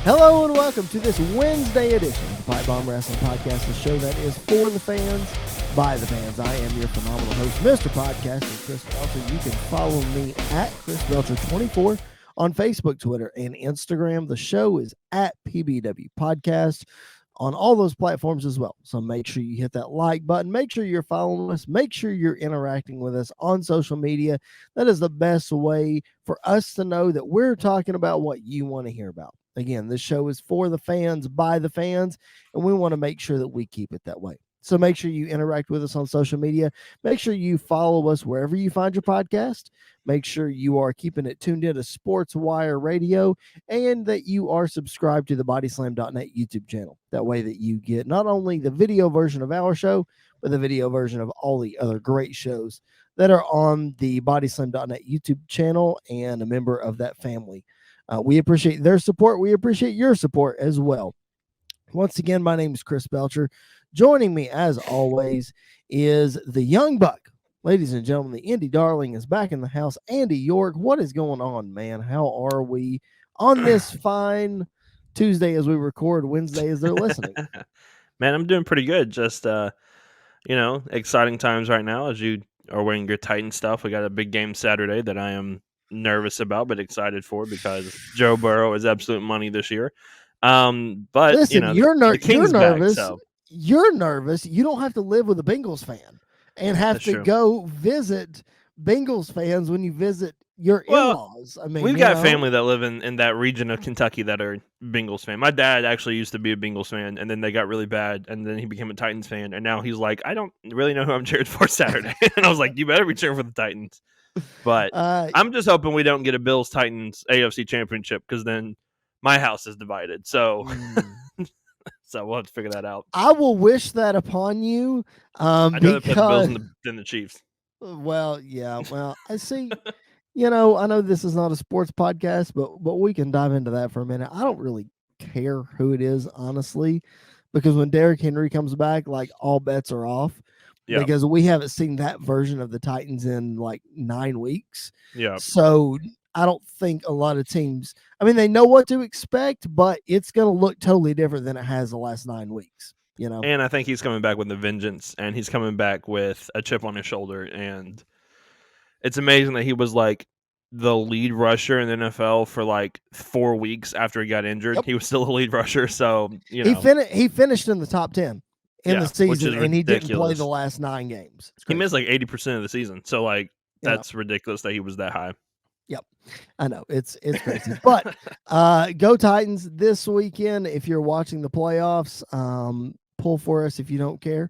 Hello and welcome to this Wednesday edition of the PipeBomb Wrestling Podcast, the show that is for the fans, by the fans. I am your phenomenal host, Mr. Podcast, Chris Belcher. You can follow me at Chris Belcher24 on Facebook, Twitter, and Instagram. The show is at PBW Podcast on all those platforms as well. So make sure you hit that like button. Make sure you're following us. Make sure you're interacting with us on social media. That is the best way for us to know that we're talking about what you want to hear about. Again, this show is for the fans, by the fans, and we want to make sure that we keep it that way. So make sure you interact with us on social media. Make sure you follow us wherever you find your podcast. Make sure you are keeping it tuned in to Sports Wire Radio and that you are subscribed to the bodyslam.net YouTube channel. That way that you get not only the video version of our show, but the video version of all the other great shows that are on the bodyslam.net YouTube channel and a member of that family. We appreciate their support. We appreciate your support as well. Once again, my name is Chris Belcher. Joining me, as always, is the Young Buck. Ladies and gentlemen, the Indie Darling is back in the house. Andy York, what is going on, man? How are we on this fine Tuesday as we record, Wednesday as they're listening? Man, I'm doing pretty good. Just, exciting times right now as you are wearing your Titan stuff. We got a big game Saturday that I am nervous about but excited for because Joe Burrow is absolute money this year. But listen, you're nervous. Back, so. You're nervous. You don't have to live with a Bengals fan and have That's to true. Go visit Bengals fans when you visit your in-laws. I mean, we've got family that live in that region of Kentucky that are Bengals fan. My dad actually used to be a Bengals fan, and then they got really bad, and then he became a Titans fan, and now he's like, I don't really know who I'm cheering for Saturday. And I was like, you better be cheering for the Titans. But I'm just hoping we don't get a Bills-Titans AFC championship because then my house is divided. So so we'll have to figure that out. I will wish that upon you. I'd rather put the Bills than the Chiefs. Well, yeah. Well, I see. I know this is not a sports podcast, but we can dive into that for a minute. I don't really care who it is, honestly, because when Derrick Henry comes back, like all bets are off. Yeah. Because we haven't seen that version of the Titans in like 9 weeks. Yeah. So I don't think a lot of teams, I mean, they know what to expect, but it's going to look totally different than it has the last 9 weeks, And I think he's coming back with a vengeance, and he's coming back with a chip on his shoulder. And it's amazing that he was like the lead rusher in the NFL for like 4 weeks after he got injured. Yep. He was still a lead rusher. So, he finished in the top 10. In the season, and he didn't play the last 9 games. He missed like 80% of the season. So, like, that's ridiculous that he was that high. Yep. I know. It's crazy. But go Titans this weekend. If you're watching the playoffs, pull for us if you don't care.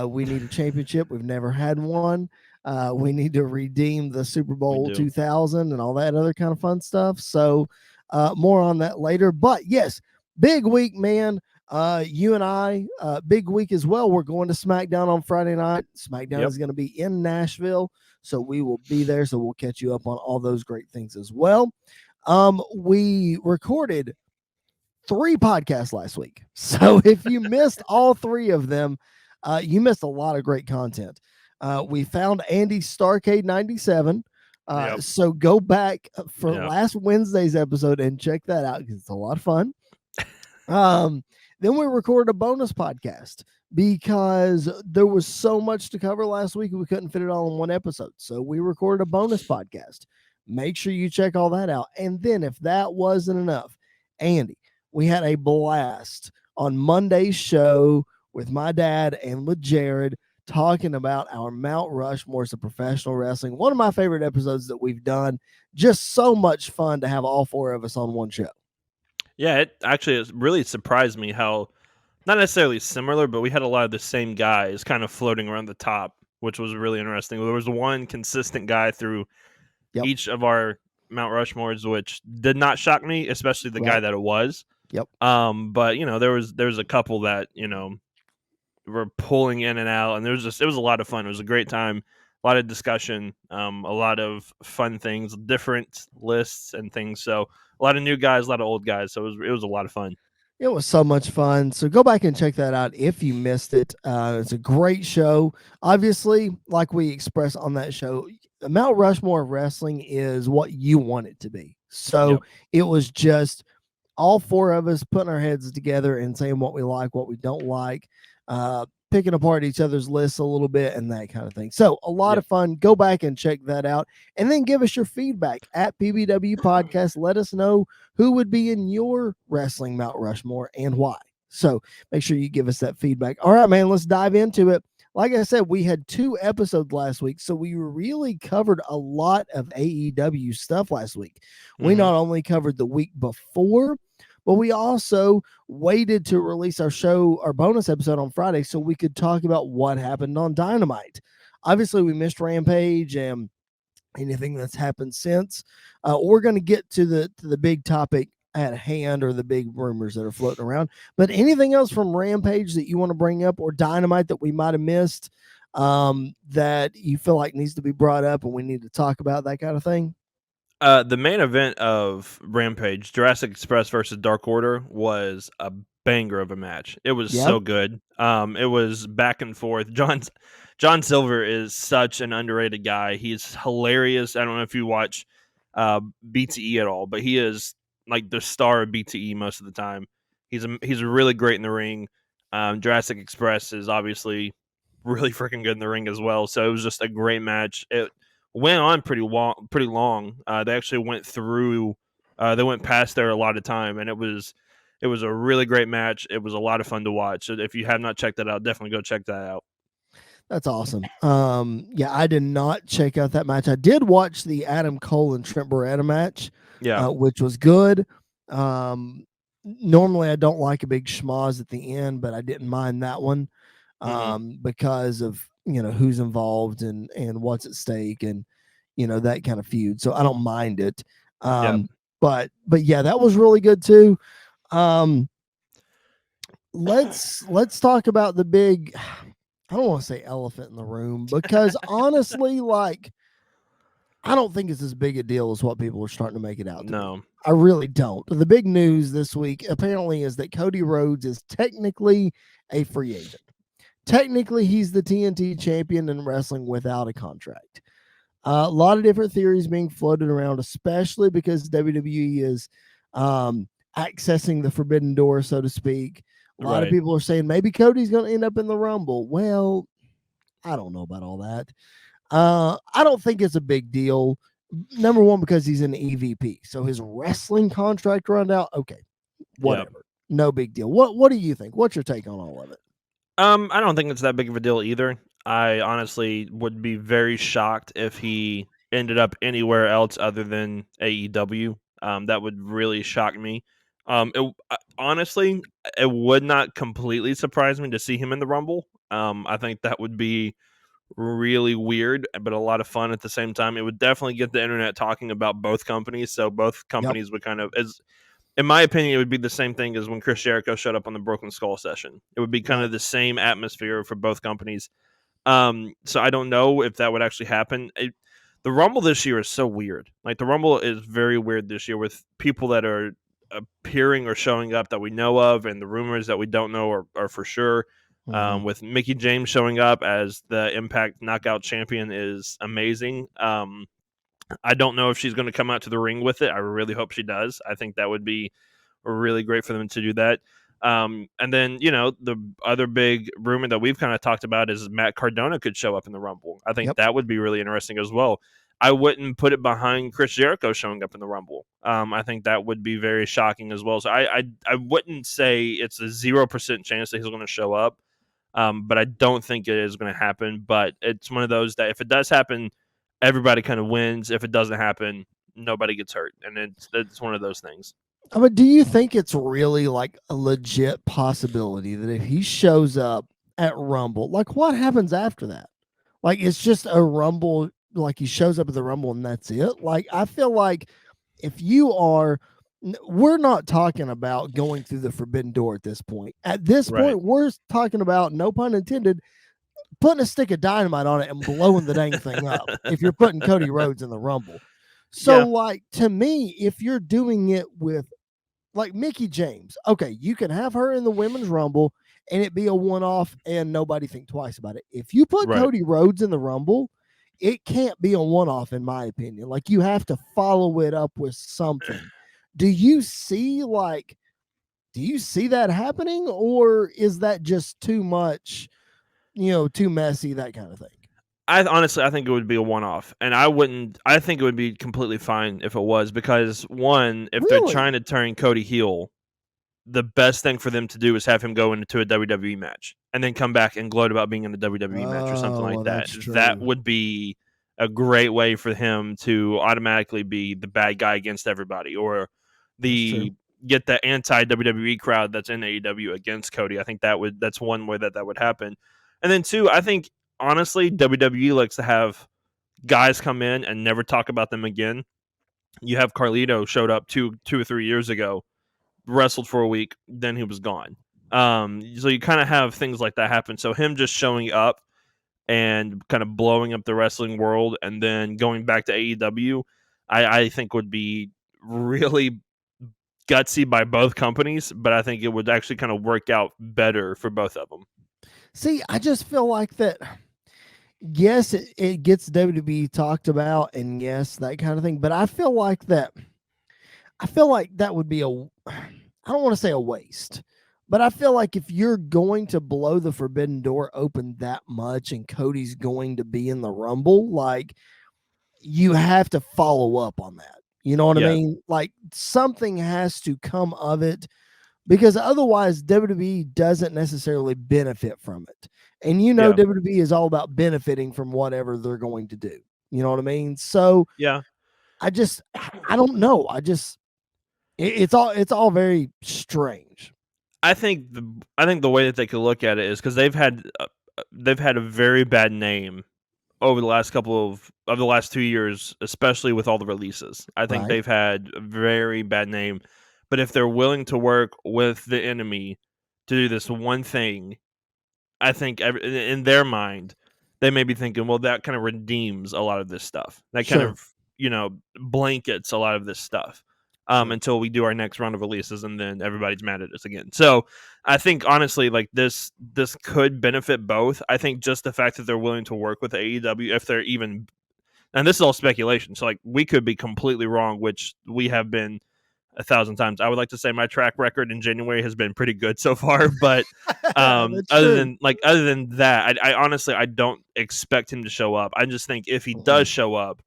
We need a championship. We've never had one. We need to redeem the Super Bowl 2000 and all that other kind of fun stuff. So more on that later. But, yes, big week, man. You and I, big week as well. We're going to Smackdown on Friday night. Smackdown is going to be in Nashville, so we will be there. So we'll catch you up on all those great things as well. We recorded 3 podcasts last week. So if you missed all 3 of them, you missed a lot of great content. We found Andy's Starcade 97. So go back for last Wednesday's episode and check that out because it's a lot of fun. Then we recorded a bonus podcast because there was so much to cover last week and we couldn't fit it all in one episode. So we recorded a bonus podcast. Make sure you check all that out. And then if that wasn't enough, Andy, we had a blast on Monday's show with my dad and with Jared talking about our Mount Rushmores of professional wrestling. One of my favorite episodes that we've done. Just so much fun to have all 4 of us on one show. Yeah, it actually really surprised me how, not necessarily similar, but we had a lot of the same guys kind of floating around the top, which was really interesting. There was one consistent guy through each of our Mount Rushmores, which did not shock me, especially the guy that it was. Yep. But there was a couple that were pulling in and out, and it was a lot of fun. It was a great time, a lot of discussion, a lot of fun things, different lists and things. So. A lot of new guys, a lot of old guys. So it was a lot of fun. It was so much fun. So go back and check that out if you missed it. It's a great show. Obviously, like we expressed on that show, Mount Rushmore of wrestling is what you want it to be. So it was just all four of us putting our heads together and saying what we like, what we don't like, picking apart each other's lists a little bit and that kind of thing. So a lot Yep. of fun. Go back and check that out and then give us your feedback at PBW Podcast. Let us know who would be in your wrestling Mount Rushmore and why. So make sure you give us that feedback. All right, man, let's dive into it. Like I said, we had 2 episodes last week, so we really covered a lot of AEW stuff last week. We not only covered the week before, but we also waited to release our bonus episode on Friday so we could talk about what happened on Dynamite. Obviously, we missed Rampage and anything that's happened since. We're going to get to the big topic at hand or the big rumors that are floating around. But anything else from Rampage that you want to bring up or Dynamite that we might have missed that you feel like needs to be brought up and we need to talk about, that kind of thing? The main event of Rampage, Jurassic Express versus Dark Order, was a banger of a match. It was so good. It was back and forth. John Silver is such an underrated guy. He's hilarious. I don't know if you watch BTE at all, but he is like the star of BTE most of the time. He's really great in the ring. Jurassic Express is obviously really freaking good in the ring as well. So it was just a great match. It went on pretty long. They actually went through. They went past there a lot of time, and it was a really great match. It was a lot of fun to watch. So if you have not checked that out, definitely go check that out. That's awesome. Yeah, I did not check out that match. I did watch the Adam Cole and Trent Beretta match, which was good. Normally, I don't like a big schmoz at the end, but I didn't mind that one because of who's involved and what's at stake and that kind of feud. So I don't mind it. But yeah, that was really good too. Let's talk about the big. I don't want to say elephant in the room because honestly, like, I don't think it's as big a deal as what people are starting to make it out to be. I really don't. The big news this week apparently is that Cody Rhodes is technically a free agent. Technically, he's the TNT champion in wrestling without a contract. A lot of different theories being floated around, especially because WWE is accessing the forbidden door, so to speak. A lot of people are saying maybe Cody's going to end up in the Rumble. Well, I don't know about all that. I don't think it's a big deal. Number one, because he's an EVP. So his wrestling contract run out. Okay, whatever. No big deal. What do you think? What's your take on all of it? I don't think it's that big of a deal either. I honestly would be very shocked if he ended up anywhere else other than AEW. That would really shock me. Honestly, it would not completely surprise me to see him in the Rumble. I think that would be really weird, but a lot of fun at the same time. It would definitely get the internet talking about both companies, so both companies would kind of, as in my opinion, it would be the same thing as when Chris Jericho showed up on the Broken Skull session. It would be kind of the same atmosphere for both companies. So I don't know if that would actually happen. The Rumble this year is so weird. Like, the Rumble is very weird this year with people that are appearing or showing up that we know of, and the rumors that we don't know are for sure. With Mickie James showing up as the Impact Knockout Champion is amazing. I don't know if she's going to come out to the ring with it. I really hope she does. I think that would be really great for them to do that. And then, the other big rumor that we've kind of talked about is Matt Cardona could show up in the Rumble. I think that would be really interesting as well. I wouldn't put it behind Chris Jericho showing up in the Rumble. I think that would be very shocking as well. So I wouldn't say it's a 0% chance that he's going to show up. But I don't think it is going to happen. But it's one of those that if it does happen, everybody kind of wins. If it doesn't happen, nobody gets hurt. And it's one of those things. But do you think it's really like a legit possibility that if he shows up at Rumble, like what happens after that? Like it's just a Rumble, like he shows up at the Rumble and that's it? Like I feel like if you are, we're not talking about going through the forbidden door at this point. At this point, we're talking about, no pun intended, putting a stick of dynamite on it and blowing the dang thing up if you're putting Cody Rhodes in the Rumble. So, like, to me, if you're doing it with, like, Mickie James, okay, you can have her in the Women's Rumble and it be a one-off and nobody think twice about it. If you put Cody Rhodes in the Rumble, it can't be a one-off, in my opinion. Like, you have to follow it up with something. Do you see that happening, or is that just too much, too messy, that kind of thing? I honestly, I think it would be a one-off, and I wouldn't. I think it would be completely fine if it was, because one, if they're Really? trying to turn Cody heel, the best thing for them to do is have him go into a WWE match and then come back and gloat about being in a WWE match or something Oh, like well, that. that's That true. would be a great way for him to automatically be the bad guy against everybody, or That's true. the get the anti WWE crowd that's in AEW against Cody. I think that's one way that would happen. And then two, I think honestly WWE likes to have guys come in and never talk about them again. You have Carlito showed up two or 3 years ago, wrestled for a week, then he was gone. So you kind of have things like that happen. So him just showing up and kind of blowing up the wrestling world and then going back to AEW, I think would be really gutsy by both companies, but I think it would actually kind of work out better for both of them. See, I just feel like that. Yes, it gets WWE talked about, and yes, that kind of thing. But I feel like that. I feel like that would be I don't want to say a waste, but I feel like if you're going to blow the forbidden door open that much, and Cody's going to be in the Rumble, like, you have to follow up on that. You know what I Yeah, mean? Like, something has to come of it, because otherwise WWE doesn't necessarily benefit from it. And yeah, WWE is all about benefiting from whatever they're going to do. You know what I mean? So yeah. I don't know. It's all very strange. I think the way that they could look at it is because they've had a very bad name over the last couple of the last 2 years, especially with all the releases. I think Right. they've had a very bad name. But if they're willing to work with the enemy to do this one thing, I think in their mind, they may be thinking, well, that kind of redeems a lot of this stuff. That kind Sure. of, blankets a lot of this stuff, Sure. until we do our next round of releases, and then everybody's mad at us again. So I think honestly, like this could benefit both. I think just the fact that they're willing to work with AEW, if they're even, and this is all speculation, so like we could be completely wrong, which we have been 1,000 times. I would like to say my track record in January has been pretty good so far, but That's true. other than that, I honestly I don't expect him to show up. I just think if he does Mm-mm. show up,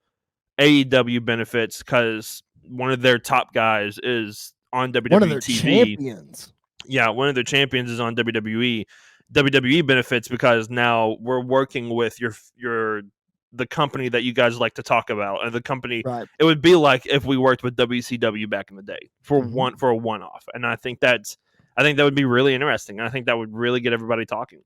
AEW benefits because one of their top guys is on One of WWE their TV. champions. Yeah, one of their champions is on WWE. WWE benefits because now we're working with your the company that you guys like to talk about, and the company. Right. It would be like if we worked with WCW back in the day Hmm. for a one off, and I think that would be really interesting, and I think that would really get everybody talking.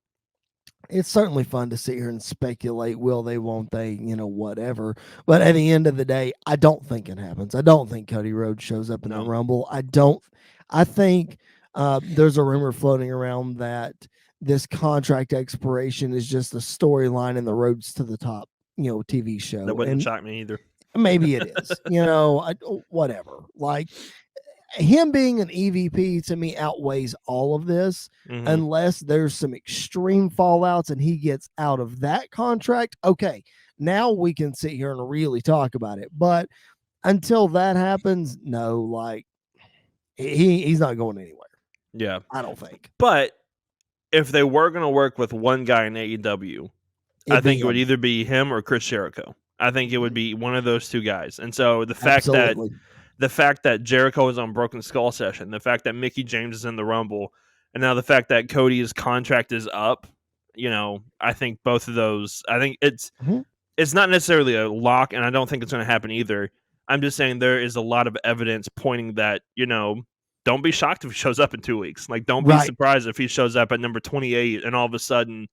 It's certainly fun to sit here and speculate, will they, won't they, whatever. But at the end of the day, I don't think it happens. I don't think Cody Rhodes shows up in the No, Rumble. I think there's a rumor floating around that this contract expiration is just a storyline in the Roads to the Top, TV that show. wouldn't And shock me either. maybe it is, whatever. Like, him being an EVP to me outweighs all of this, Hmm. unless there's some extreme fallouts and he gets out of that contract. Okay, now we can sit here and really talk about it. But until that happens, no, like, he's not going anywhere. Yeah, I don't think. but if they were going to work with one guy in AEW, I It'd be think it would him. either be him or Chris Jericho. I think it would Mhm. be one of those two guys. And so Absolutely. the fact that Jericho is on Broken Skull Session, the fact that Mickey James is in the Rumble, and now the fact that Cody's contract is up, I think both of those. I think Mhm. it's not necessarily a lock, and I don't think it's going to happen either. I'm just saying there is a lot of evidence pointing that don't be shocked if he shows up in 2 weeks. Like, don't be Right. surprised if he shows up at number 28, and all of a sudden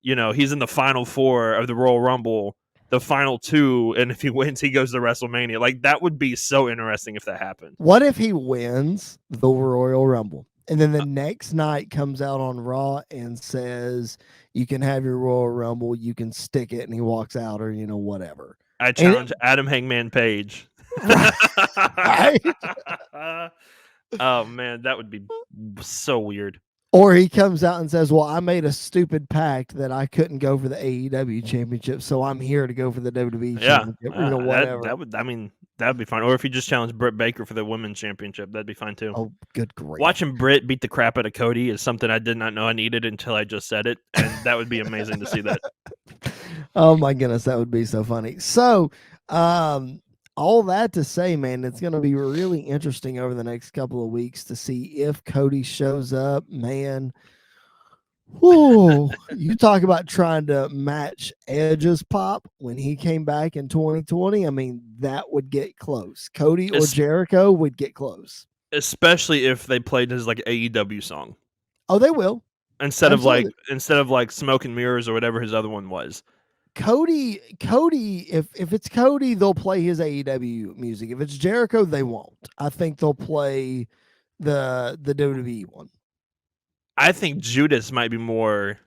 he's in the final four of the Royal Rumble, the final two, and if he wins, he goes to WrestleMania. Like, that would be so interesting if that happened. What if he wins the Royal Rumble and then the next night comes out on Raw and says, "You can have your Royal Rumble, you can stick it," and he walks out, or whatever. I And challenge Adam Hangman Page. right? Oh man, that would be so weird. Or he comes out and says, "Well, I made a stupid pact that I couldn't go for the AEW championship, so I'm here to go for the WWE Yeah, championship," or that whatever. would. I mean, That'd be fine. Or if he just challenged Britt Baker for the women's championship, that'd be fine too. Oh, good grief! Watching Britt beat the crap out of Cody is something I did not know I needed until I just said it, and that would be amazing to see that. Oh my goodness, that would be so funny. So, all that to say, man, it's going to be really interesting over the next couple of weeks to see if Cody shows up, man. Whoa, you talk about trying to match Edge's pop when he came back in 2020. I mean, that would get close. Cody or Jericho would get close. Especially if they played his like AEW song. Oh, they will. Instead of like Smoke and Mirrors or whatever his other one was. Cody, if it's Cody, they'll play his AEW music. If it's Jericho, they won't. I think they'll play the WWE one. I think Judas might be more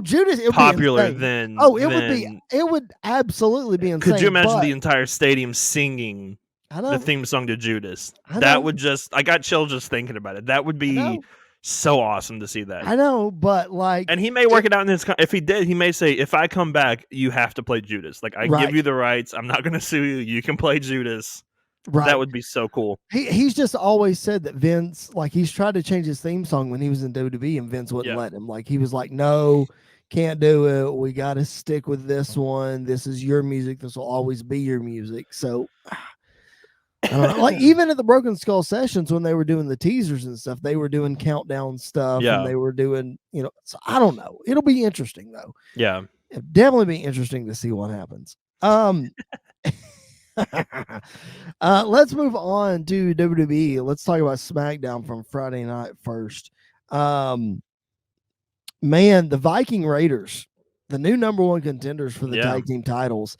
Judas popular than it would absolutely be insane. Could you imagine the entire stadium singing the theme song to Judas? That would I got chills just thinking about it. That would be so awesome to see that. I know, but and he may work it out in his. If he did, he may say, "If I come back, you have to play Judas. Like I give you the rights. I'm not going to sue you. You can play Judas." Right. That would be so cool. He's just always said that Vince, like he's tried to change his theme song when he was in WWE, and Vince wouldn't let him. Like he was like, "No, can't do it. We got to stick with this one. This is your music. This will always be your music." So. I don't know. Like even at the Broken Skull sessions when they were doing the teasers and stuff, they were doing countdown stuff and they were doing, so I don't know. It'll be interesting though. Yeah. It'll definitely be interesting to see what happens. Let's move on to WWE. Let's talk about SmackDown from Friday night first. Man, the Viking Raiders, the new number one contenders for the tag team titles.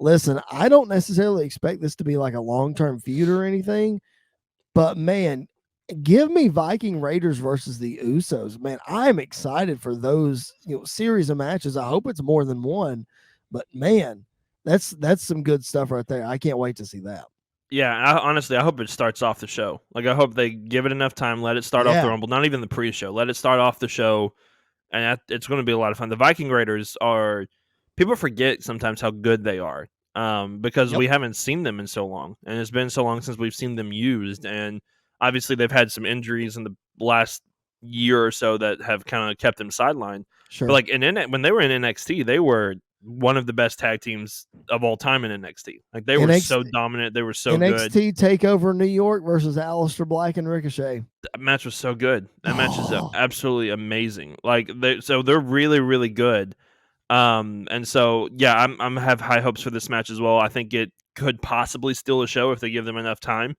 Listen, I don't necessarily expect this to be like a long-term feud or anything, but man, give me Viking Raiders versus the Usos. Man, I'm excited for those series of matches. I hope it's more than one, but man, that's some good stuff right there. I can't wait to see that. Yeah, I hope it starts off the show. Like I hope they give it enough time, let it start off the Rumble, not even the pre-show. Let it start off the show, and it's going to be a lot of fun. The Viking Raiders are. People forget sometimes how good they are because we haven't seen them in so long. And it's been so long since we've seen them used. And obviously they've had some injuries in the last year or so that have kind of kept them sidelined. Sure. But like when they were in NXT, they were one of the best tag teams of all time in NXT. Like they were so dominant. They were so good. NXT TakeOver New York versus Aleister Black and Ricochet. That match was so good. That match is absolutely amazing. Like they're really, really good. And so, I'm have high hopes for this match as well. I think it could possibly steal a show if they give them enough time.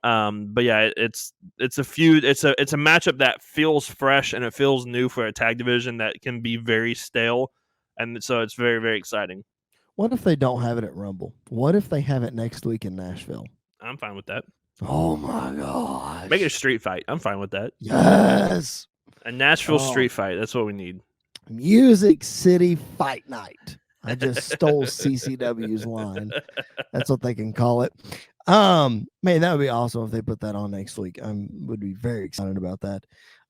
But yeah, it's a feud. It's a matchup that feels fresh and it feels new for a tag division that can be very stale. And so it's very, very exciting. What if they don't have it at Rumble? What if they have it next week in Nashville? I'm fine with that. Oh my gosh. Make it a street fight. I'm fine with that. Yes. A Nashville street fight. That's what we need. Music City Fight Night. I just stole CCW's line. That's what they can call it. Man, that would be awesome if they put that on next week. I would be very excited about that.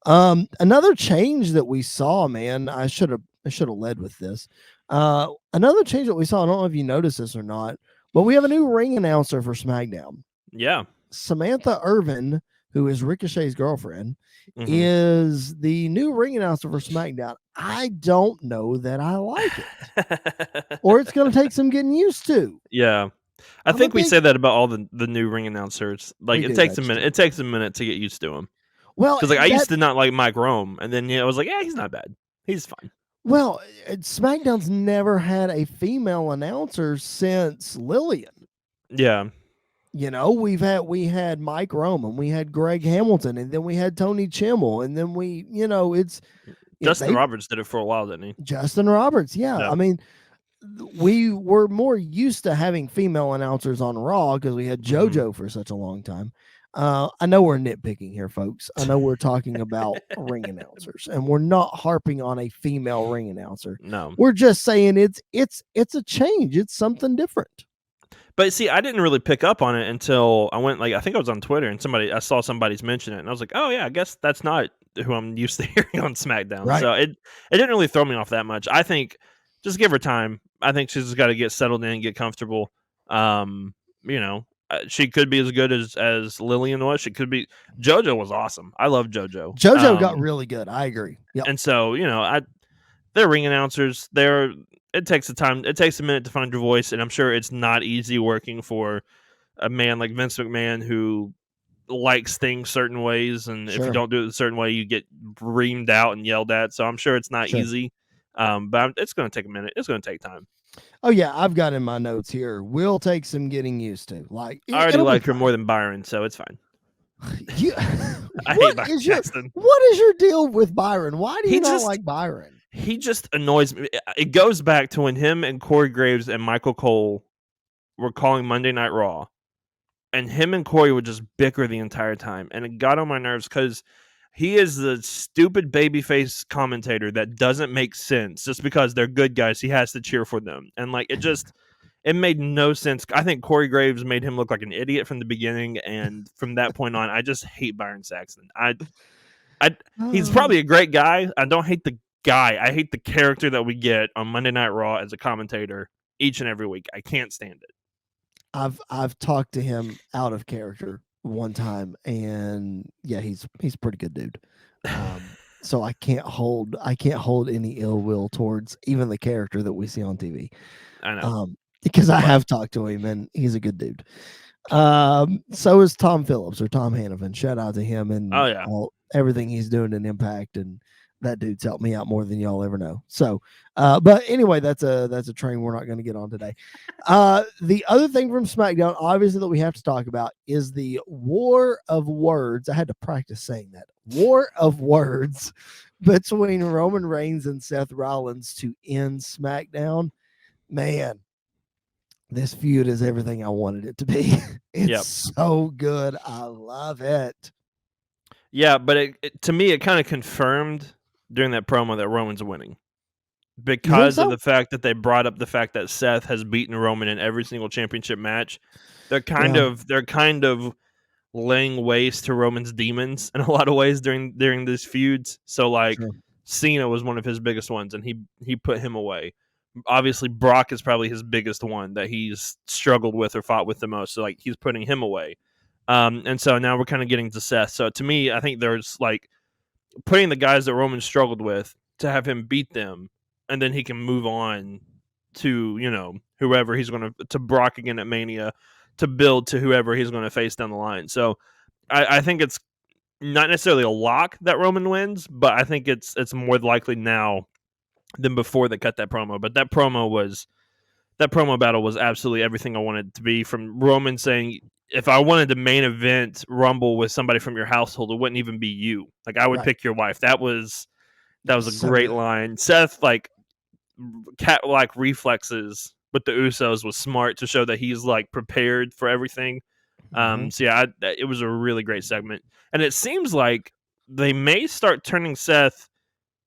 Another change that we saw, man, I should have led with this. Another change that we saw, I don't know if you noticed this or not, but we have a new ring announcer for SmackDown. Yeah. Samantha Irvin, who is Ricochet's girlfriend, is the new ring announcer for SmackDown. I don't know that I like it. Or it's going to take some getting used to. Yeah. I think we say that about all the new ring announcers. Like it takes a minute. It takes a minute to get used to him. Well, because I used to not like Mike Rome, and then I was like, yeah, he's not bad. He's fine. Well, SmackDown's never had a female announcer since Lillian. Yeah. We had Mike Rome, and we had Greg Hamilton, and then we had Tony Chimmel, and then Justin Roberts did it for a while, didn't he? Justin Roberts, yeah. I mean, we were more used to having female announcers on Raw because we had JoJo for such a long time. I know we're nitpicking here, folks. I know we're talking about ring announcers, and we're not harping on a female ring announcer. No, we're just saying it's a change. It's something different. But see, I didn't really pick up on it until I went, I think I was on Twitter and I saw somebody's mention it, and I was like, oh yeah, I guess that's not who I'm used to hearing on SmackDown. Right. So it didn't really throw me off that much. I think just give her time. I think she's just got to get settled in, get comfortable. she could be as good as Lillian was. She could be. JoJo was awesome. I love JoJo. JoJo got really good. I agree. Yep. And so they're ring announcers. It takes a minute to find your voice, and I'm sure it's not easy working for a man like Vince McMahon who likes things certain ways, and if you don't do it a certain way, you get reamed out and yelled at. So I'm sure it's not easy. But it's going to take a minute. It's going to take time. Oh yeah, I've got in my notes here. Will take some getting used to. Like I already like her more than Byron, so it's fine. I hate Byron Saxton. What is your deal with Byron? Why do you not like Byron? He just annoys me. It goes back to when him and Corey Graves and Michael Cole were calling Monday Night Raw, and him and Corey would just bicker the entire time, and it got on my nerves because he is the stupid babyface commentator that doesn't make sense. Just because they're good guys, he has to cheer for them, and like it made no sense. I think Corey Graves made him look like an idiot from the beginning, and from that point on, I just hate Byron Saxton. He's probably a great guy. I don't hate the guy. I hate the character that we get on Monday Night Raw as a commentator each and every week. I can't stand it. I've talked to him out of character one time, and yeah, he's a pretty good dude. So I can't hold any ill will towards even the character that we see on TV. I know. Because I have talked to him, and he's a good dude. So is Tom Phillips or Tom Hannafin. Shout out to him and everything he's doing in Impact, and that dude's helped me out more than y'all ever know. So, but anyway, that's a train we're not going to get on today. The other thing from SmackDown, obviously, that we have to talk about is the War of Words. I had to practice saying that. War of Words between Roman Reigns and Seth Rollins to end SmackDown. Man, this feud is everything I wanted it to be. It's so good. I love it. Yeah, but to me, it kind of confirmed during that promo that Roman's winning because of the fact that they brought up the fact that Seth has beaten Roman in every single championship match. They're kind of laying waste to Roman's demons in a lot of ways during these feuds. So like Cena was one of his biggest ones, and he put him away. Obviously, Brock is probably his biggest one that he's struggled with or fought with the most. So like he's putting him away. And so now we're kind of getting to Seth. So to me, I think there's like putting the guys that Roman struggled with to have him beat them, and then he can move on to, whoever he's going to Brock again at Mania, to build to whoever he's going to face down the line. So I think it's not necessarily a lock that Roman wins, but I think it's more likely now than before they cut that promo. But that promo battle was absolutely everything I wanted it to be, from Roman saying, if I wanted to main event Rumble with somebody from your household, it wouldn't even be you. Like, I would pick your wife. That was a great line. Seth, like, cat-like reflexes with the Usos was smart to show that he's, like, prepared for everything. So, yeah, it was a really great segment. And it seems like they may start turning Seth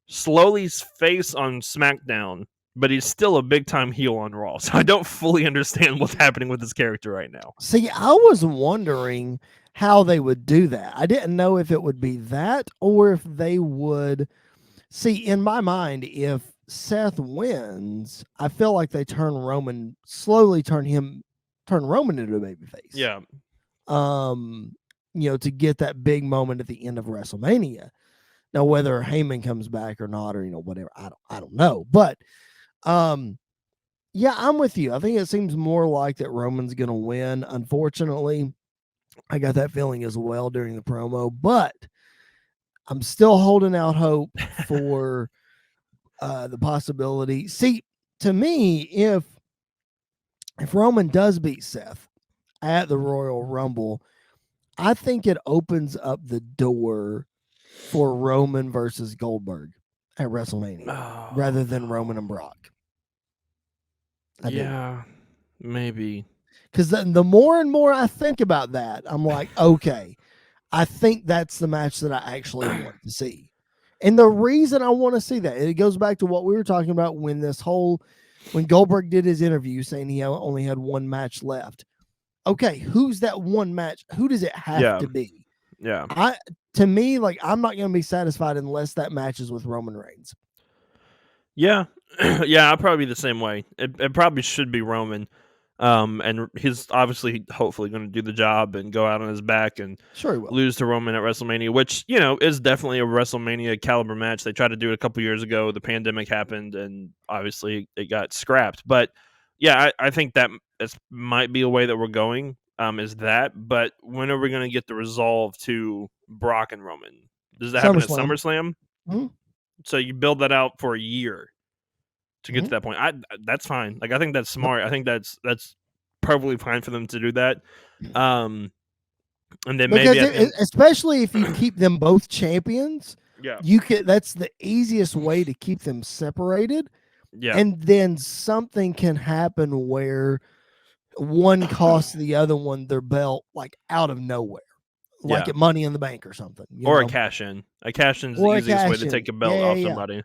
slowly face on SmackDown, but he's still a big-time heel on Raw. So I don't fully understand what's happening with his character right now. See, I was wondering how they would do that. I didn't know if it would be that or if they would... See, in my mind, if Seth wins, I feel like they slowly turn Roman into a babyface. Yeah. To get that big moment at the end of WrestleMania. Now, whether Heyman comes back or not, or whatever, I don't know. But yeah, I'm with you. I think it seems more like that Roman's going to win. Unfortunately, I got that feeling as well during the promo, but I'm still holding out hope for the possibility. See, to me, if Roman does beat Seth at the Royal Rumble, I think it opens up the door for Roman versus Goldberg at WrestleMania rather than Roman and Brock. Maybe. Because the more and more I think about that, I'm like, okay, I think that's the match that I actually want to see. And the reason I want to see that, it goes back to what we were talking about when Goldberg did his interview saying he only had one match left. Okay, who's that one match? Who does it have to be? Yeah. To me, like, I'm not going to be satisfied unless that matches with Roman Reigns. Yeah. Yeah, I'll probably be the same way. It probably should be Roman. And he's obviously, hopefully, going to do the job and go out on his back and Sure he will. lose to Roman at WrestleMania, which, is definitely a WrestleMania caliber match. They tried to do it a couple years ago. The pandemic happened, and obviously it got scrapped. But yeah, I think that might be a way that we're going. Is that? But when are we going to get the resolve to Brock and Roman? Does that happen at SummerSlam? Mm-hmm. So you build that out for a year to get to that point. That's fine. Like, I think that's smart. I think that's perfectly fine for them to do that. And then because maybe especially if you keep them both champions, yeah, that's the easiest way to keep them separated. yeah, And then something can happen where one costs the other one their belt, like out of nowhere, like at Money in the Bank or something, a cash in. A cash in is the easiest way to take a belt off somebody.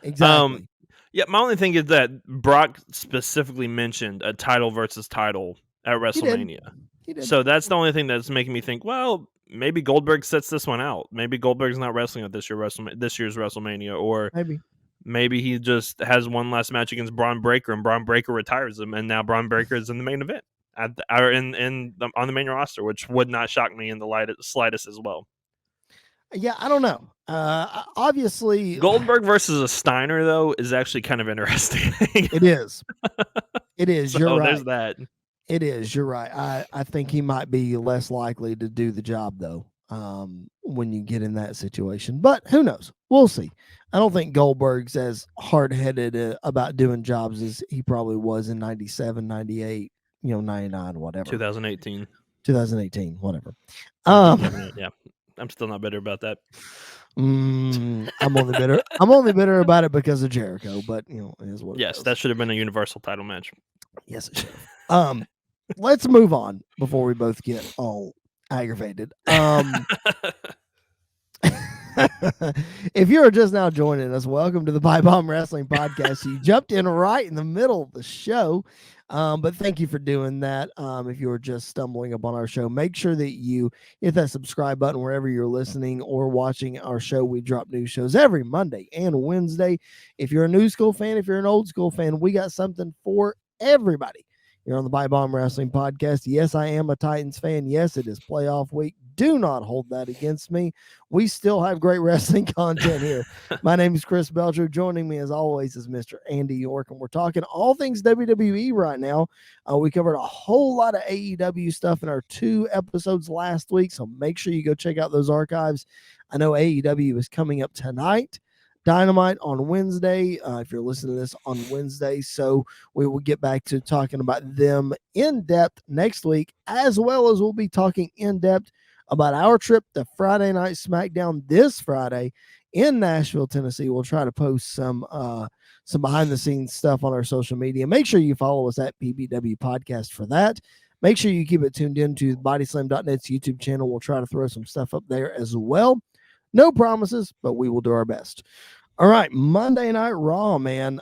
Exactly. Yeah, my only thing is that Brock specifically mentioned a title versus title at WrestleMania. He did. So that's the only thing that's making me think, well, maybe Goldberg sets this one out. Maybe Goldberg's not wrestling at this year's WrestleMania, or maybe he just has one last match against Braun Breaker and Braun Breaker retires him, and now Braun Breaker is in the main event on the main roster, which would not shock me in the slightest as well. Yeah, I don't know. Obviously, Goldberg versus a Steiner, though, is actually kind of interesting. It is. It is. You're right. There's that. It is. You're right. I think he might be less likely to do the job, though, when you get in that situation. But who knows? We'll see. I don't think Goldberg's as hard-headed about doing jobs as he probably was in 97, 98, 99, whatever. 2018, whatever. Yeah. I'm still not bitter about that. I'm only bitter. I'm only bitter about it because of Jericho, but it is what it is. That should have been a Universal title match. Yes, it should. Let's move on before we both get all aggravated. If you are just now joining us, welcome to the PipeBomb Wrestling Podcast. You jumped in right in the middle of the show. But thank you for doing that. If you were just stumbling upon our show, make sure that you hit that subscribe button wherever you're listening or watching our show. We drop new shows every Monday and Wednesday. If you're a new school fan, if you're an old school fan, we got something for everybody. You're on the PipeBomb Wrestling Podcast. Yes, I am a Titans fan. Yes, it is playoff week. Do not hold that against me. We still have great wrestling content here. My name is Chris Belcher. Joining me, as always, is Mr. Andy York, and we're talking all things WWE right now. We covered a whole lot of AEW stuff in our 2 episodes last week, so make sure you go check out those archives. I know AEW is coming up tonight. Dynamite on Wednesday, if you're listening to this on Wednesday. So we will get back to talking about them in depth next week, as well as we'll be talking in depth about our trip to Friday Night Smackdown this Friday in Nashville, Tennessee. We'll try to post some behind the scenes stuff on our social media. Make sure you follow us at PBW Podcast for that. Make sure you keep it tuned into bodyslam.net's YouTube channel. We'll try to throw some stuff up there as well. No promises, but we will do our best. All right, Monday Night Raw, man.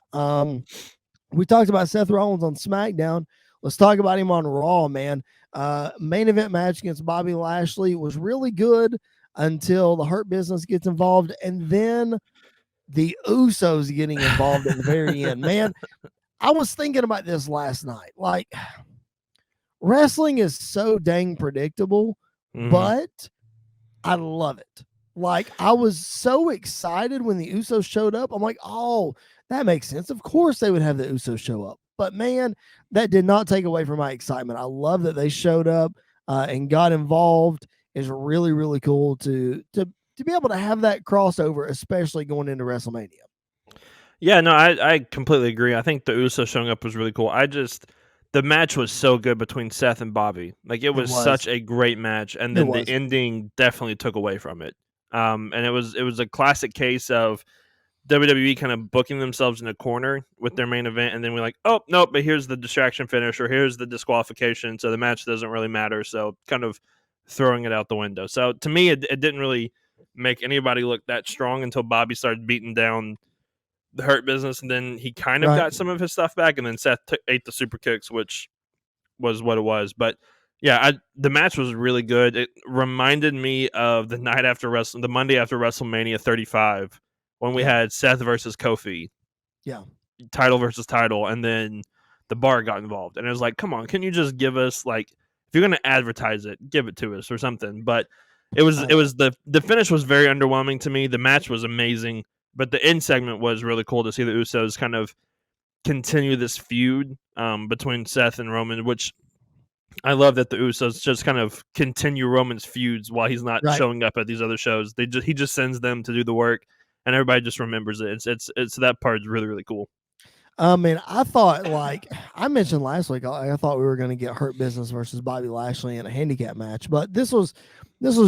We talked about Seth Rollins on SmackDown. Let's talk about him on Raw, man. Main event match against Bobby Lashley was really good until the Hurt Business gets involved, and then the Usos getting involved at the very end. Man, I was thinking about this last night. Like, wrestling is so dang predictable, but I love it. Like, I was so excited when the Usos showed up. I'm like, oh, that makes sense. Of course they would have the Usos show up. But, man, that did not take away from my excitement. I love that they showed up and got involved. It's really, really cool to be able to have that crossover, especially going into WrestleMania. Yeah, no, I completely agree. I think the Usos showing up was really cool. The match was so good between Seth and Bobby. Like, it was such a great match. And then the ending definitely took away from it. And it was a classic case of WWE kind of booking themselves in a corner with their main event, and then we're like, oh no, but here's the distraction finish, or here's the disqualification, so the match doesn't really matter. So kind of throwing it out the window. So to me, it didn't really make anybody look that strong until Bobby started beating down the Hurt Business, and then he kind of got some of his stuff back, and then Seth ate the super kicks, which was what it was. But yeah, the match was really good. It reminded me of the Monday after WrestleMania 35 when we had Seth versus Kofi. Yeah. Title versus title, and then the bar got involved, and it was like, come on, can you just give us like, if you're gonna advertise it, give it to us or something. But it was the finish was very underwhelming to me. The match was amazing, but the end segment was really cool to see the Usos kind of continue this feud between Seth and Roman, which I love that the Usos just kind of continue Roman's feuds while he's not Right. showing up at these other shows. He just sends them to do the work, and everybody just remembers it. It's that part is really, really cool. And I thought, like I mentioned last week, I thought we were going to get Hurt Business versus Bobby Lashley in a handicap match, but this was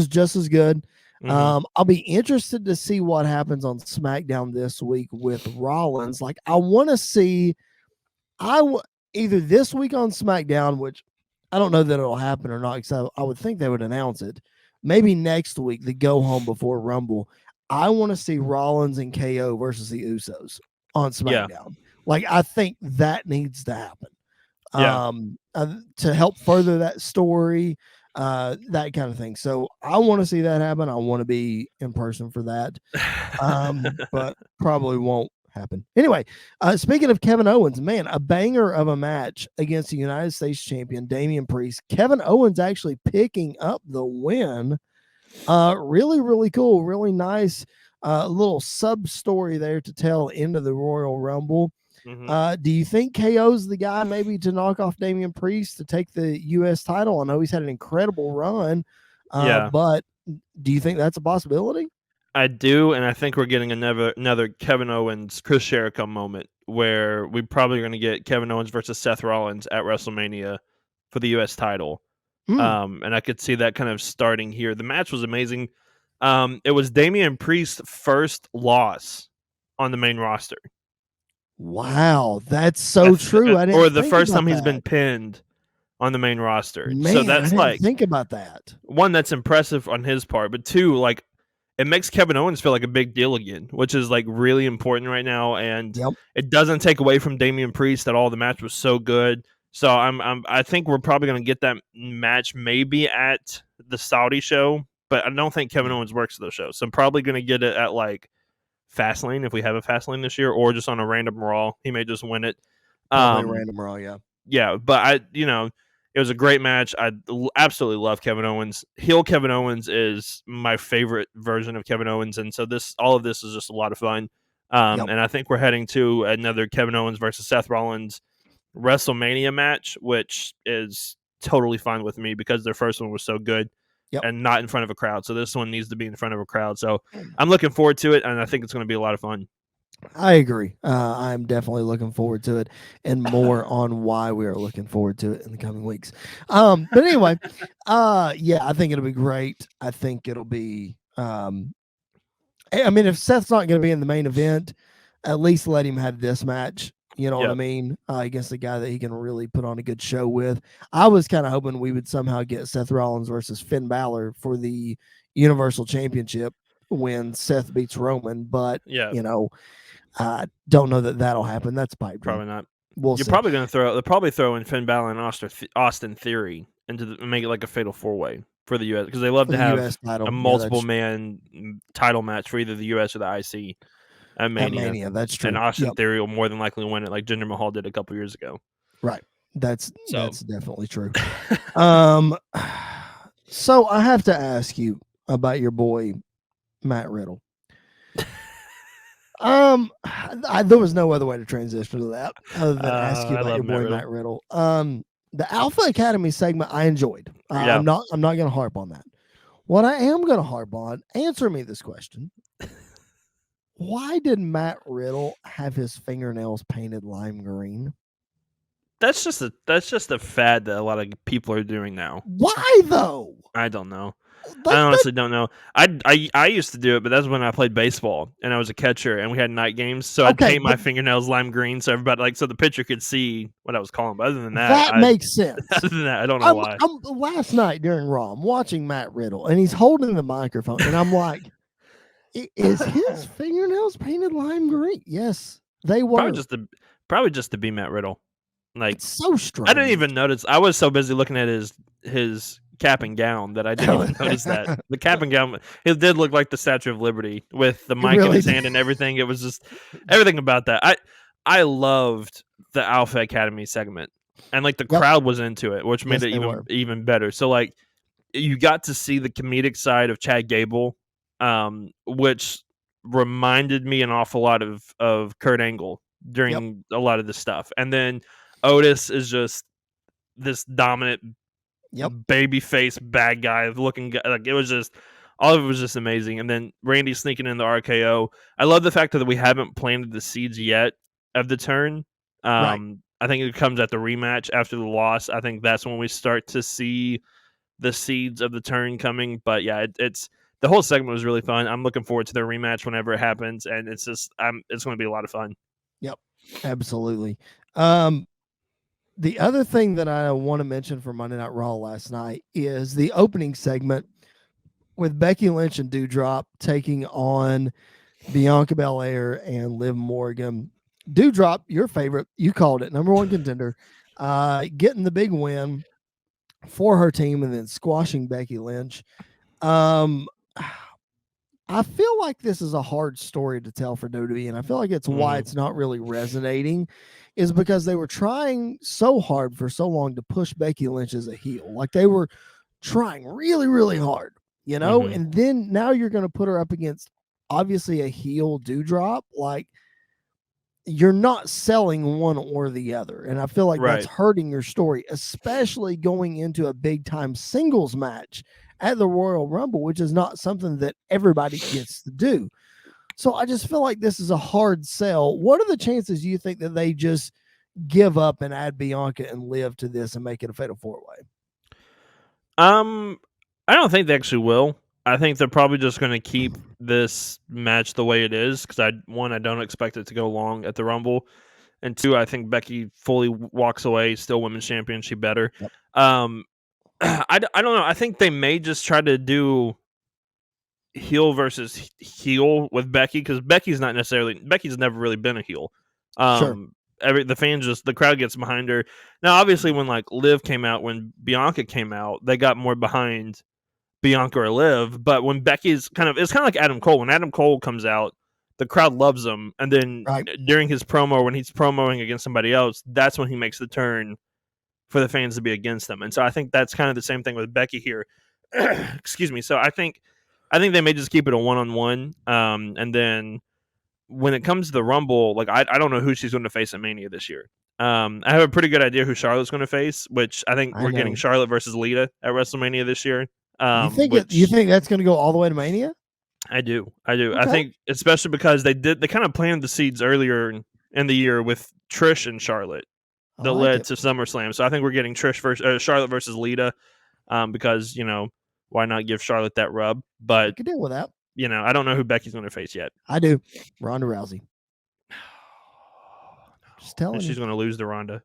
just as good. I'll be interested to see what happens on SmackDown this week with Rollins. Like, I want to see, either this week on SmackDown, which I don't know that it'll happen or not, because I would think they would announce it. Maybe next week, the go home before Rumble. I want to see Rollins and KO versus the Usos on SmackDown. Yeah. Like, I think that needs to happen. Yeah. To help further that story, that kind of thing. So I want to see that happen. I want to be in person for that. But probably won't happen. Anyway, speaking of Kevin Owens, man, a banger of a match against the United States champion Damian Priest. Kevin Owens actually picking up the win. Really, really cool. Really nice little sub story there to tell into the Royal Rumble. Do you think KO's the guy maybe to knock off Damian Priest to take the U.S. title? I know he's had an incredible run, but do you think that's a possibility? I do, and I think we're getting another Kevin Owens, Chris Jericho moment where we're probably going to get Kevin Owens versus Seth Rollins at WrestleMania for the U.S. title. And I could see that kind of starting here. The match was amazing. It was Damian Priest's first loss on the main roster. Wow, that's so true. I didn't or the think first about time he's that. been pinned on the main roster. Man, so that's I didn't like think about that. One, that's impressive on his part, but two, like it makes Kevin Owens feel like a big deal again, which is like really important right now. And it doesn't take away from Damian Priest at all. The match was so good. So I think we're probably going to get that match maybe at the Saudi show, but I don't think Kevin Owens works those shows. So I'm probably going to get it at like Fastlane if we have a Fastlane this year, or just on a random Raw. He may just win it. Probably a random Raw, yeah. Yeah, but it was a great match. I absolutely love Kevin Owens. Heel Kevin Owens is my favorite version of Kevin Owens, and so all of this is just a lot of fun. And I think we're heading to another Kevin Owens versus Seth Rollins WrestleMania match, which is totally fine with me because their first one was so good and not in front of a crowd. So this one needs to be in front of a crowd. So I'm looking forward to it, and I think it's going to be a lot of fun. I agree. I'm definitely looking forward to it, and more on why we are looking forward to it in the coming weeks. But anyway, I think it'll be great. I think it'll be. I mean, if Seth's not going to be in the main event, at least let him have this match. You know what I mean? Against a guy that he can really put on a good show with. I was kind of hoping we would somehow get Seth Rollins versus Finn Balor for the Universal Championship when Seth beats Roman, but I don't know that that'll happen. That's pipe dream. Probably not. You're probably going to they'll probably throw in Finn Balor and Austin Theory make it like a fatal 4-way for the U.S. because they love to have a multiple man title match for either the U.S. or the IC at Mania. That's true. And Austin Theory will more than likely win it, like Jinder Mahal did a couple years ago. Right. That's definitely true. So I have to ask you about your boy Matt Riddle. There was no other way to transition to that other than ask you about your boy Matt Riddle. The Alpha Academy segment I enjoyed. I'm not going to harp on that. What I am going to harp on, answer me this question. Why did Matt Riddle have his fingernails painted lime green? That's just a fad that a lot of people are doing now. Why though? I don't know. I honestly don't know. I used to do it, but that's when I played baseball and I was a catcher and we had night games. So I'd paint my fingernails lime green so everybody so the pitcher could see what I was calling. But other than that, makes sense. Other than that, I don't know why. Last night during Raw, I'm watching Matt Riddle and he's holding the microphone and I'm like, is his fingernails painted lime green? Yes, they were. Probably just to be Matt Riddle. Like, it's so strange. I didn't even notice. I was so busy looking at his cap and gown that I didn't even notice that. The cap and gown, it did look like the Statue of Liberty with the mic in his hand and everything. It was just everything about that. I loved the Alpha Academy segment, and like the Yep. crowd was into it, which made Yes, it they were. even better. So like you got to see the comedic side of Chad Gable, which reminded me an awful lot of Kurt Angle Yep. during a lot of the stuff, and then Otis is just this dominant Yep. baby face bad guy looking guy. Like it was just all of it was just amazing. And then Randy sneaking in the RKO. I love the fact that we haven't planted the seeds yet of the turn. Right. I think it comes at the rematch after the loss. I think that's when we start to see the seeds of the turn coming. But yeah, it's the whole segment was really fun. I'm looking forward to their rematch whenever it happens, and it's just it's going to be a lot of fun. Yep. Absolutely. The other thing that I want to mention for Monday Night Raw last night is the opening segment with Becky Lynch and Doudrop taking on Bianca Belair and Liv Morgan. Doudrop, your favorite, you called it, number one contender, getting the big win for her team and then squashing Becky Lynch. I feel like this is a hard story to tell for WWE, and I feel like it's why it's not really resonating, is because they were trying so hard for so long to push Becky Lynch as a heel. Like they were trying really, really hard, and then now you're going to put her up against obviously a heel Doudrop. Like you're not selling one or the other. And I feel like that's hurting your story, especially going into a big time singles match at the Royal Rumble, which is not something that everybody gets to do. So I just feel like this is a hard sell. What are the chances you think that they just give up and add Bianca and Liv to this and make it a fatal 4-way? I don't think they actually will. I think they're probably just going to keep this match the way it is because I don't expect it to go long at the Rumble, and two, I think Becky fully walks away still women's champion. She better. Yep. I don't know. I think they may just try to do heel versus heel with Becky because Becky's never really been a heel. Sure. The crowd gets behind her. Now, obviously, when like Liv came out, when Bianca came out, they got more behind Bianca or Liv. But when it's kind of like Adam Cole. When Adam Cole comes out, the crowd loves him, and then during his promo, when he's promoing against somebody else, that's when he makes the turn for the fans to be against them. And so I think that's kind of the same thing with Becky here. Excuse me. So I think they may just keep it a one-on-one, and then when it comes to the Rumble, like I don't know who she's going to face at Mania this year. I have a pretty good idea who Charlotte's going to face, which I think we're getting Charlotte versus Lita at WrestleMania this year. You think that's going to go all the way to Mania? I do. Okay. I think especially because they kind of planted the seeds earlier in the year with Trish and Charlotte that led to SummerSlam. So I think we're getting Charlotte versus Lita, because why not give Charlotte that rub? But I could deal with that. I don't know who Becky's going to face yet. I do. Ronda Rousey. Just telling you. She's going to lose to Ronda.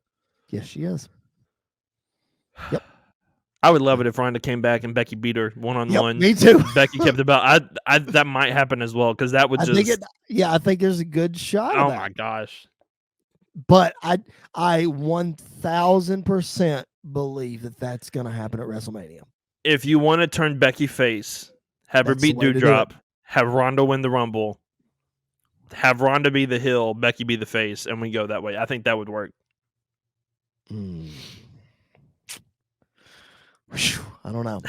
Yes, she is. Yep. I would love it if Ronda came back and Becky beat her one-on-one. Me too. Becky kept the belt. That might happen as well because that would I think there's a good shot. Oh my gosh! But I 1000% believe that that's going to happen at WrestleMania. If you want to turn Becky face, have her beat Doudrop, have Ronda win the Rumble, have Ronda be the heel, Becky be the face, and we go that way. I think that would work. I don't know.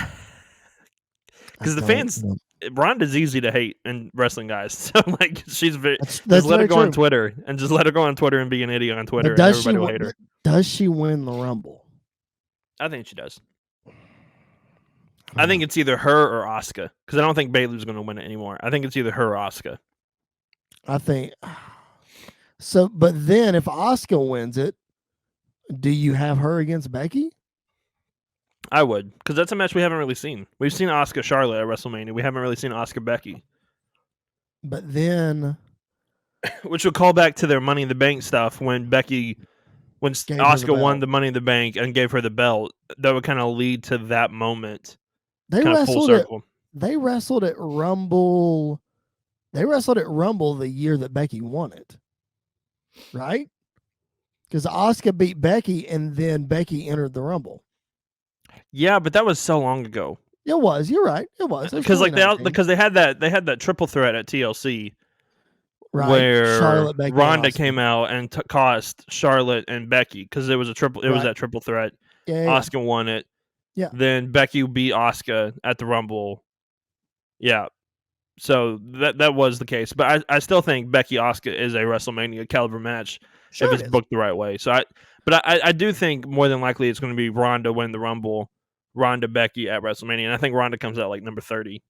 Because the fans, Ronda's easy to hate in wrestling, guys. So like, she's just let her go on Twitter and be an idiot on Twitter, and everybody will hate her. Does she win the Rumble? I think she does. I think it's either her or Asuka because I don't think Bayley's going to win it anymore. I think it's either her or Asuka. I think so. But then if Asuka wins it, do you have her against Becky? I would, because that's a match we haven't really seen. We've seen Asuka Charlotte at WrestleMania. We haven't really seen Asuka Becky. But then, which would call back to their Money in the Bank stuff when Asuka won the Money in the Bank and gave her the belt. That would kind of lead to that moment. They wrestled at Rumble. They wrestled at Rumble the year that Becky won it, right? Because Asuka beat Becky and then Becky entered the Rumble. Yeah, but that was so long ago. It was. You're right. It was because they had that triple threat at TLC. Right. where Charlotte, Becky, and Ronda Asuka. came out and cost Charlotte and Becky because it was that triple threat. Yeah. Asuka won it. Yeah. Then Becky beat Asuka at the Rumble. Yeah. So that was the case. But I still think Becky Asuka is a WrestleMania caliber match Sure if it it's is. booked the right way. So I do think more than likely it's going to be Ronda win the Rumble, Ronda Becky at WrestleMania, and I think Ronda comes out like number 30.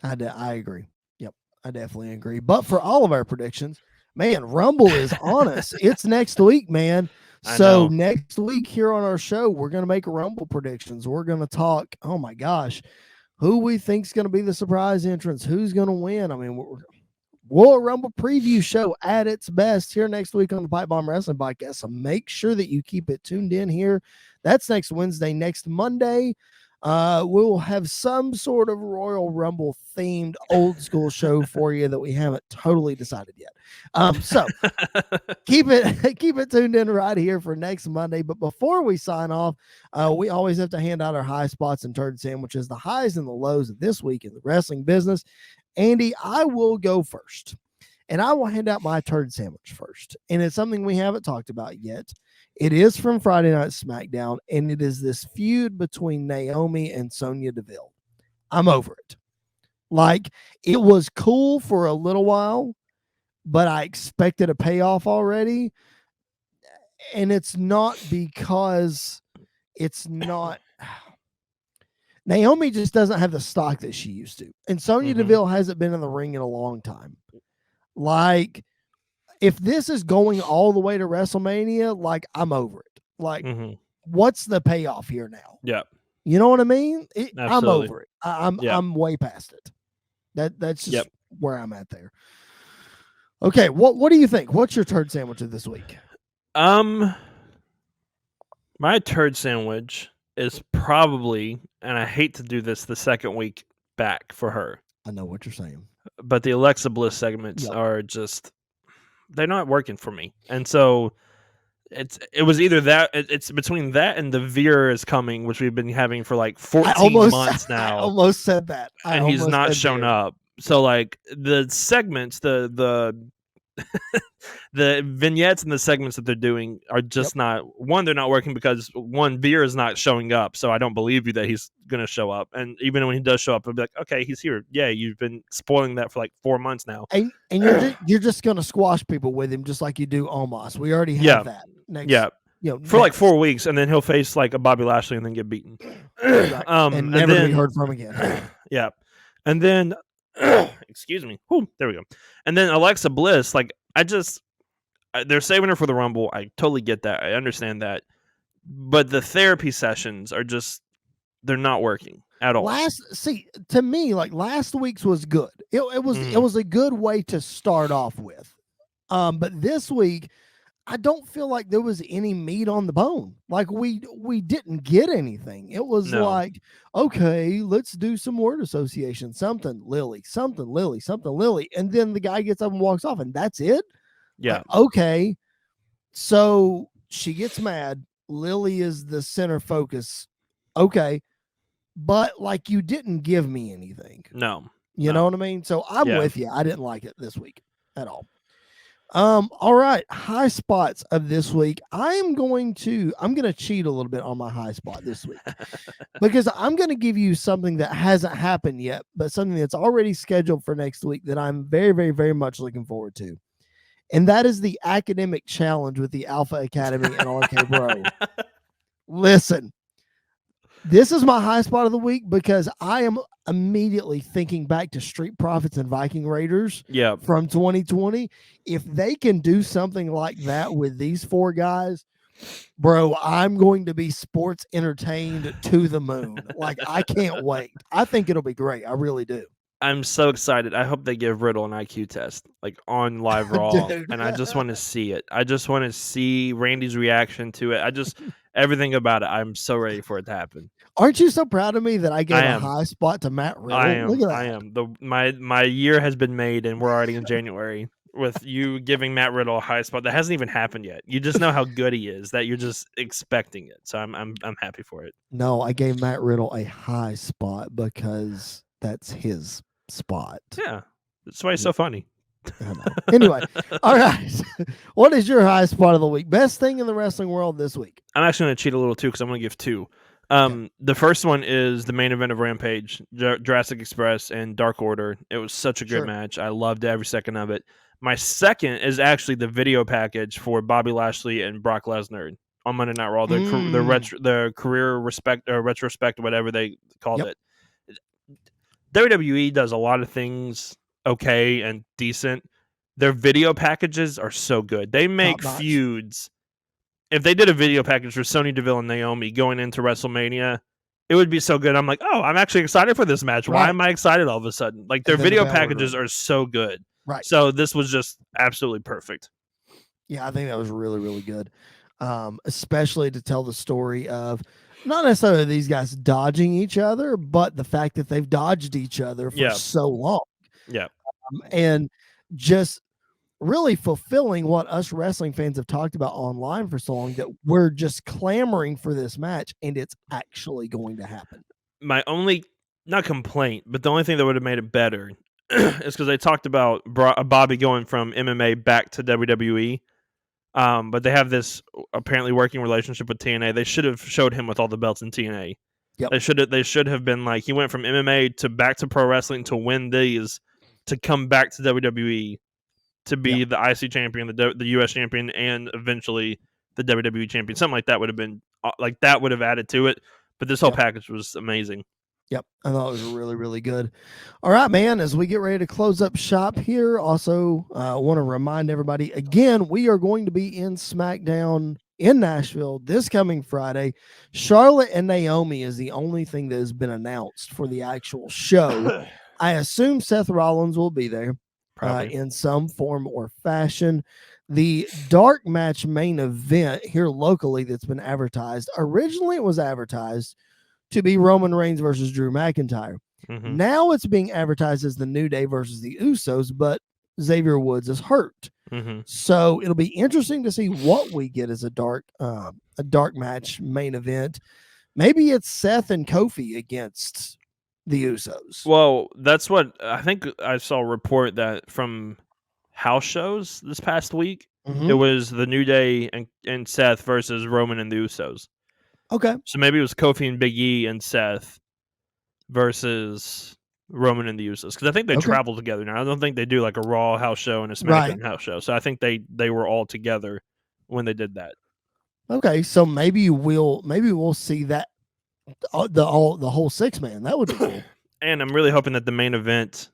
I agree. Yep, I definitely agree. But for all of our predictions, man, Rumble is on us. It's next week, man. So next week here on our show, we're going to make Rumble predictions. We're going to talk, oh my gosh, who we think's going to be the surprise entrance, who's going to win. I mean, Royal Rumble preview show at its best here next week on the PipeBomb Wrestling Podcast. So make sure that you keep it tuned in here. That's next Wednesday. Next Monday, we'll have some sort of Royal Rumble themed old school show for you that we haven't totally decided yet. So keep it tuned in right here for next Monday. But before we sign off, we always have to hand out our high spots and turd sandwiches, the highs and the lows of this week in the wrestling business. Andy, I will go first, and I will hand out my turd sandwich first. And it's something we haven't talked about yet. It is from Friday Night Smackdown, and it is this feud between Naomi and Sonya Deville. I'm over it. Like, it was cool for a little while, but I expected a payoff already. And it's not because it's not... Naomi just doesn't have the stock that she used to. And Sonya Deville hasn't been in the ring in a long time. Like, if this is going all the way to WrestleMania, like, I'm over it. Like, what's the payoff here now? Yeah. You know what I mean? I'm over it. I'm way past it. That's just where I'm at there. Okay, what do you think? What's your turd sandwich of this week? My turd sandwich is probably, and I hate to do this the second week back for her. I know what you're saying. But the Alexa Bliss segments are just, they're not working for me. And so it was either that, it's between that and the Veer is coming, which we've been having for like 14 months now. I almost said that. And he's not shown up. So like the segments, the the vignettes and the segments that they're doing are just not, one, they're not working because one, Veer is not showing up, so I don't believe you that he's going to show up. And even when he does show up, I'll be like, okay, he's here. Yeah, you've been spoiling that for like 4 months now. And you're just going to squash people with him just like you do Omos. We already have that. Next, for like 4 weeks, and then he'll face like a Bobby Lashley and then get beaten. And never be heard from again. Yeah. And then excuse me. Whew, there we go. And then Alexa Bliss, like, they're saving her for the Rumble. I totally get that. I understand that. But the therapy sessions are just, they're not working at all. To me, like, last week's was good. It was a good way to start off with. But this week, I don't feel like there was any meat on the bone. Like, we didn't get anything. It was like, okay, let's do some word association. Something Lily, something Lily, something Lily. And then the guy gets up and walks off, and that's it? Yeah. Like, okay. So she gets mad. Lily is the center focus. Okay. But, like, you didn't give me anything. No. You know what I mean? So I'm with you. I didn't like it this week at all. All right, high spots of this week. I'm going to cheat a little bit on my high spot this week because I'm going to give you something that hasn't happened yet, but something that's already scheduled for next week that I'm very, very, very much looking forward to. And that is the academic challenge with the Alpha Academy and RK Bro. Listen, this is my high spot of the week because I am immediately thinking back to Street Profits and Viking Raiders from 2020. If they can do something like that with these 4 guys, bro, I'm going to be sports entertained to the moon. Like, I can't wait. I think it'll be great. I really do. I'm so excited. I hope they give Riddle an IQ test, like, on Live Raw. And I just want to see it. I just want to see Randy's reaction to it. Everything about it. I'm so ready for it to happen. Aren't you so proud of me that I gave a high spot to Matt Riddle? I am. Look at that. I am. My year has been made, and we're already in January with you giving Matt Riddle a high spot that hasn't even happened yet. You just know how good he is that you're just expecting it. So I'm happy for it. No, I gave Matt Riddle a high spot because that's his spot. Yeah, that's why it's so funny. I know. Anyway, all right. What is your highest part of the week? Best thing in the wrestling world this week? I'm actually going to cheat a little too because I'm going to give two. Okay. The first one is the main event of Rampage, Jurassic Express and Dark Order. It was such a good Sure. match. I loved every second of it. My second is actually the video package for Bobby Lashley and Brock Lesnar on Monday Night Raw. The career respect or retrospect, whatever they called it. WWE does a lot of things okay and decent. Their video packages are so good. They make feuds. If they did a video package for Sonya Deville and Naomi going into WrestleMania, it would be so good. I'm like, oh, I'm actually excited for this match. Why am I excited all of a sudden? Like, their video packages are so good. Right. So this was just absolutely perfect. Yeah, I think that was really, really good. Especially to tell the story of not necessarily these guys dodging each other, but the fact that they've dodged each other for so long. Yeah. And just really fulfilling what us wrestling fans have talked about online for so long, that we're just clamoring for this match, and it's actually going to happen. My only, not complaint, but the only thing that would have made it better is because they talked about Bobby going from MMA back to WWE. But they have this apparently working relationship with TNA. They should have showed him with all the belts in TNA. Yep. They should have been like, he went from MMA to back to pro wrestling to win these, to come back to WWE to be the IC champion, the US champion, and eventually the WWE champion. Something like that would have been that would have added to it. But this whole package was amazing. Yep, I thought it was really, really good. All right, man, as we get ready to close up shop here, also want to remind everybody, again, we are going to be in Smackdown in Nashville this coming Friday. Charlotte and Naomi is the only thing that has been announced for the actual show. I assume Seth Rollins will be there in some form or fashion. The dark match main event here locally that's been advertised, originally it was advertised to be Roman Reigns versus Drew McIntyre. Mm-hmm. Now it's being advertised as the New Day versus the Usos, but Xavier Woods is hurt. Mm-hmm. So it'll be interesting to see what we get as a dark match main event. Maybe it's Seth and Kofi against the Usos. Well, that's what I think. I saw a report that from house shows this past week, it was the New Day and Seth versus Roman and the Usos. Okay. So maybe it was Kofi and Big E and Seth versus Roman and the Usos, because I think they travel together now. I don't think they do like a Raw house show and a SmackDown house show. So I think they were all together when they did that. Okay, so maybe we'll see that the whole 6-man. That would be cool. And I'm really hoping that the main event,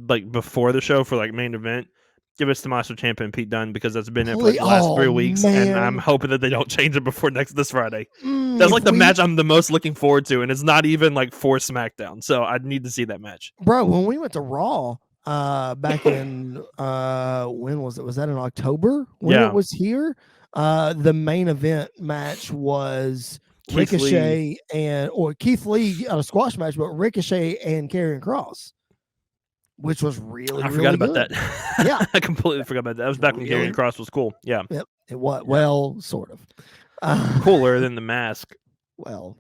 like before the show for like main event, give us Tommaso Ciampa and Pete Dunne, because that's been it for like the last 3 weeks, and I'm hoping that they don't change it before this Friday. That's like the match I'm the most looking forward to, and it's not even like for SmackDown, so I need to see that match. Bro, when we went to Raw back in when was it? Was that in October when it was here? The main event match was Ricochet Keith Lee on a squash match, but Ricochet and Karrion Kross, which was really, I forgot about good. that. Yeah. I completely forgot about that. That was back when Karrion Kross was cool. Yeah. Yep. It was. Well, sort of. Cooler than the mask. Well,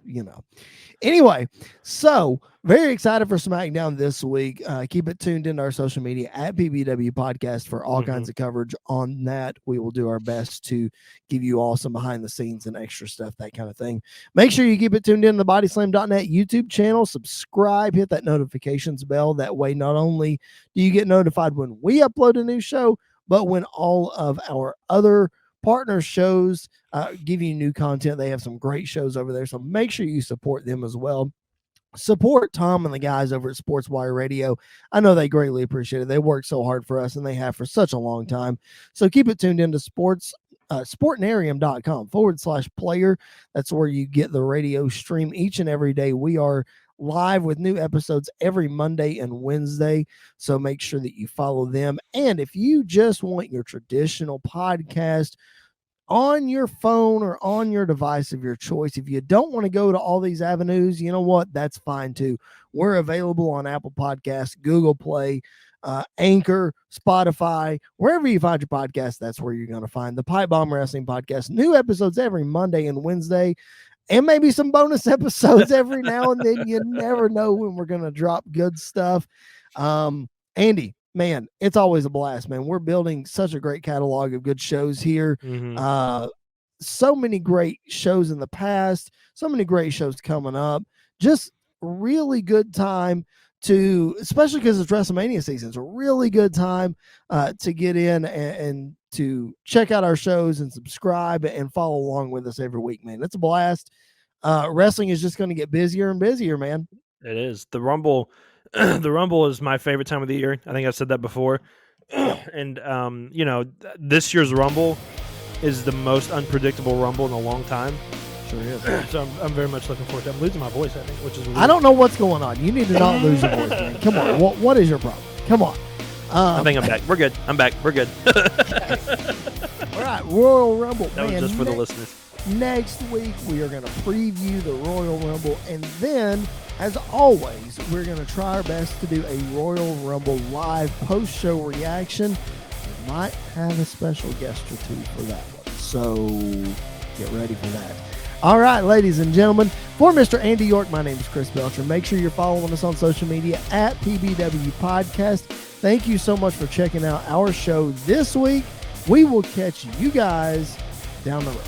Anyway, so very excited for SmackDown this week. Keep it tuned into our social media at PBW Podcast for all kinds of coverage on that. We will do our best to give you all some behind the scenes and extra stuff, that kind of thing. Make sure you keep it tuned in to the bodyslam.net YouTube channel. Subscribe, hit that notifications bell. That way, not only do you get notified when we upload a new show, but when all of our other partner shows give you new content. They have some great shows over there, so make sure you support them as well. Support Tom and the guys over at Sports Wire Radio. I know they greatly appreciate it. They work so hard for us, and they have for such a long time. So keep it tuned into sportnarium.com/player. That's where you get the radio stream each and every day. We are live with new episodes every Monday and Wednesday, so make sure that you follow them. And if you just want your traditional podcast on your phone or on your device of your choice, if you don't want to go to all these avenues, you know what? That's fine too. We're available on Apple Podcasts, Google Play, Anchor, Spotify, wherever you find your podcast. That's where you're going to find the PipeBomb Wrestling Podcast. New episodes every Monday and Wednesday, and maybe some bonus episodes every now and then. You never know when we're going to drop good stuff. Andy, man, it's always a blast, man. We're building such a great catalog of good shows here. So many great shows in the past, so many great shows coming up. Just really good time to, especially because it's WrestleMania season, it's a really good time to get in and to check out our shows and subscribe and follow along with us every week, man. It's a blast. Wrestling is just going to get busier and busier, man. It is. The Rumble, the Rumble is my favorite time of the year. I think I've said that before. And you know, this year's Rumble is the most unpredictable Rumble in a long time. Sure is. So I'm very much looking forward to it. I'm losing my voice, I think, which is weird. I don't know what's going on. You need to not lose your voice, man. Come on. What is your problem? Come on. I think I'm back. We're good. I'm back. We're good. All right, Royal Rumble. That was just for the listeners. Next week, we are going to preview the Royal Rumble. And then, as always, we're going to try our best to do a Royal Rumble live post-show reaction. We might have a special guest or two for that one. So, get ready for that. All right, ladies and gentlemen, for Mr. Andy York, my name is Chris Belcher. Make sure you're following us on social media at PBW Podcast. Thank you so much for checking out our show this week. We will catch you guys down the road.